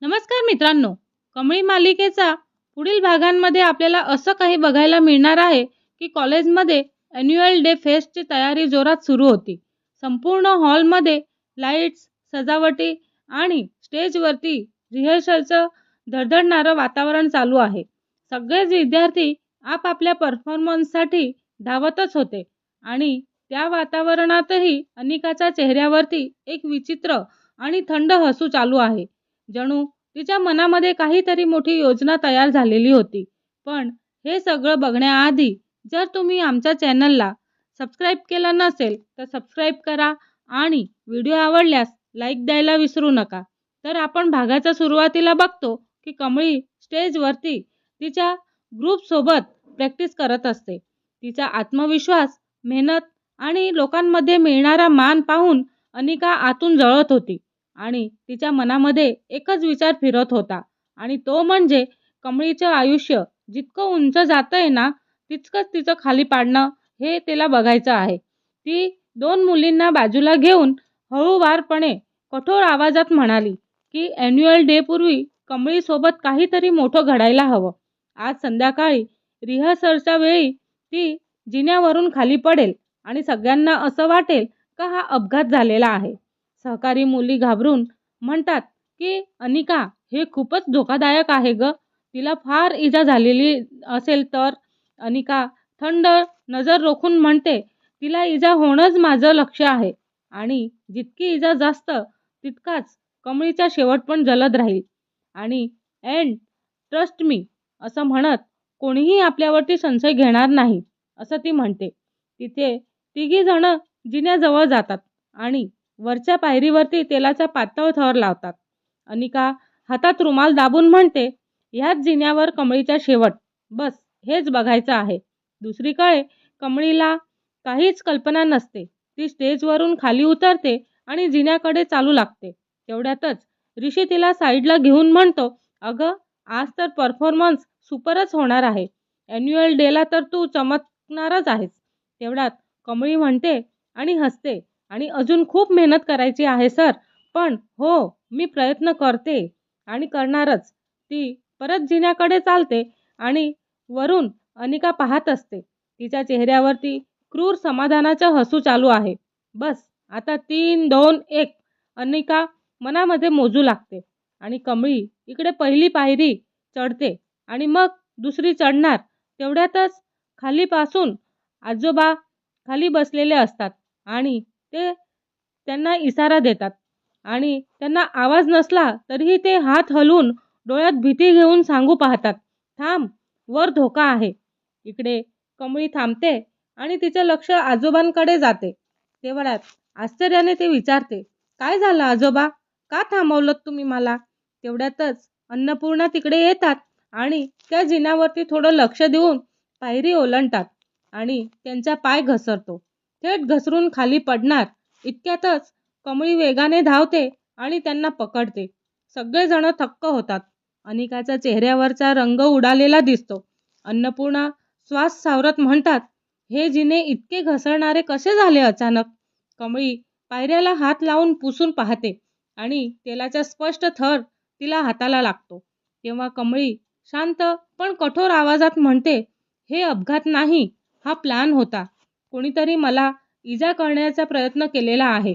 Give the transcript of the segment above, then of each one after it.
नमस्कार मित्रांनो. कमळी मालिकेचा पुढील भागांमध्ये आपल्याला असं काही बघायला मिळणार आहे की कॉलेजमध्ये ॲन्युअल डे फेस्टची तयारी जोरात सुरू होती. संपूर्ण हॉलमध्ये लाईट्स, सजावटी आणि स्टेजवरती रिहर्सलचं धडधडणारं वातावरण चालू आहे. सगळेच विद्यार्थी आपापल्या परफॉर्मन्ससाठी धावतच होते आणि त्या वातावरणातही अनिकाच्या चेहऱ्यावरती एक विचित्र आणि थंड हसू चालू आहे. जणू तिच्या मनामध्ये काहीतरी मोठी योजना तयार झालेली होती. पण हे सगळं बघण्याआधी जर तुम्ही आमच्या चॅनलला सबस्क्राईब केलं नसेल तर सबस्क्राईब करा आणि व्हिडिओ आवडल्यास लाईक द्यायला विसरू नका. तर आपण भागाच्या सुरुवातीला बघतो की कमळी स्टेजवरती तिच्या ग्रुपसोबत प्रॅक्टिस करत असते. तिचा आत्मविश्वास, मेहनत आणि लोकांमध्ये मिळणारा मान पाहून अनिका आतून जळत होती आणि तिच्या मनामध्ये एकच विचार फिरत होता आणि तो म्हणजे कमळीचं आयुष्य जितकं उंच जातंय ना तितकंच तिचं खाली पाडणं हे तिला बघायचं आहे. ती दोन मुलींना बाजूला घेऊन हळूवारपणे कठोर आवाजात म्हणाली की ॲन्युअल डे पूर्वी कमळीसोबत काहीतरी मोठं घडायला हवं. आज संध्याकाळी रिहर्सलच्या वेळी ती जिन्यावरून खाली पडेल आणि सगळ्यांना असं वाटेल का हा अपघात झालेला आहे. सहकारी मुली घाबरून म्हणतात की अनिका, हे खूपच धोकादायक आहे ग. तिला फार इजा झालेली असेल तर. अनिका थंड नजर रोखून म्हणते, तिला इजा होणंच माझं लक्ष आहे आणि जितकी इजा जास्त तितकाच कमळीचा शेवट पण जलद राहील. आणि अँड ट्रस्ट मी असं म्हणत कोणीही आपल्यावरती संशय घेणार नाही असं ती म्हणते. तिथे तिघी जण जिन्याजवळ जातात आणि वरच्या पायरीवरती तेलाचा पातळ थर लावतात. अनिका हातात रुमाल दाबून म्हणते, ह्याच जिन्यावर कमळीचा शेवट. बस हेच बघायचं आहे. दुसरीकडे कमळीला काहीच कल्पना नसते. ती स्टेजवरून खाली उतरते आणि जिन्याकडे चालू लागते. तेवढ्यातच ऋषी तिला साईडला घेऊन म्हणतो, अगं आज तर परफॉर्मन्स सुपरच होणार आहे. ॲन्युअल डेला तर तू चमकणारच आहेस. तेवढ्यात कमळी म्हणते आणि हसते, आणि अजून खूप मेहनत करायची आहे सर. पण हो, मी प्रयत्न करते आणि करणारच. ती परत जिन्याकडे चालते आणि वरून अनिका पाहत असते. तिच्या चेहऱ्यावरती क्रूर समाधानाचं हसू चालू आहे. बस आता 3, 2, 1 अनिका मनामध्ये मोजू लागते आणि कमळी इकडे पहिली पायरी चढते आणि मग दुसरी चढणार. तेवढ्यातच खालीपासून आजोबा खाली बसलेले असतात आणि ते त्यांना इशारा देतात आणि त्यांना आवाज नसला तरीही ते हात हलवून डोळ्यात भीती घेऊन सांगू पाहतात, थांब, वर धोका आहे. इकडे कमळी थांबते आणि तिचं लक्ष आजोबांकडे जाते. तेवढ्यात आश्चर्याने ते विचारते, काय झालं आजोबा, का थांबवलं तुम्ही मला? तेवढ्यातच अन्नपूर्णा तिकडे येतात आणि त्या जिन्यावरती थोडं लक्ष देऊन पायरी ओलांडतात आणि त्यांचा पाय घसरतो. थेट घसरून खाली पडणार इतक्यातच कमळी वेगाने धावते आणि त्यांना पकडते. सगळेजण थक्क होतात. अनिकाच्या चेहऱ्यावरचा रंग उडालेला दिसतो. अन्नपूर्णा श्वास सावरत म्हणतात, हे जिने इतके घसरणारे कसे झाले अचानक? कमळी पायऱ्याला हात लावून पुसून पाहते आणि तेलाचा स्पष्ट थर तिला हाताला लागतो. तेव्हा कमळी शांत पण कठोर आवाजात म्हणते, हे अपघात नाही, हा प्लॅन होता. कोणीतरी मला इजा करण्याचा प्रयत्न केलेला आहे.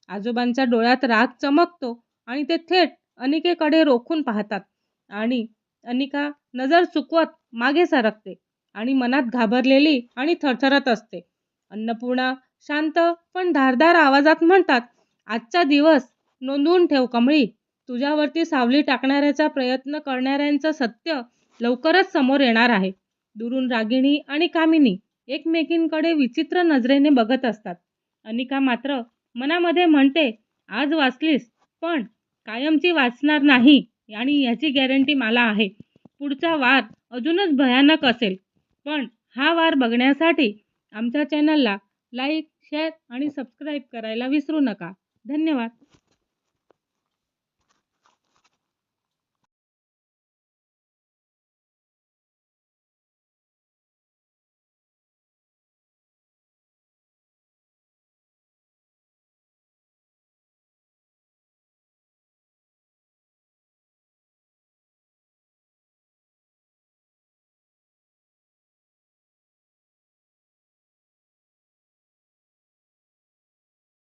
आजोबांच्या डोळ्यात राग चमकतो आणि ते थेट अनिकेकडे रोखून पाहतात आणि अनिका नजर चुकवत मागे सरकते आणि मनात घाबरलेली आणि थरथरत असते. अन्नपूर्णा शांत पण धारदार आवाजात म्हणतात, आजचा दिवस नोंदवून ठेव कमळी. तुझ्यावरती सावली टाकण्याचा प्रयत्न करणाऱ्यांचं सत्य लवकरच समोर येणार आहे. दुरून रागिणी आणि कामिनी एकमेकींकडे विचित्र नजरेने बघत असतात. अनिका मात्र मनामध्ये म्हणते, आज वाचलीस पण कायमची वाचणार नाही आणि याची गॅरंटी मला आहे. पुढचा वार अजूनच भयानक असेल. पण हा वार बघण्यासाठी आमच्या चॅनलला लाईक, शेअर आणि सबस्क्राईब करायला विसरू नका. धन्यवाद.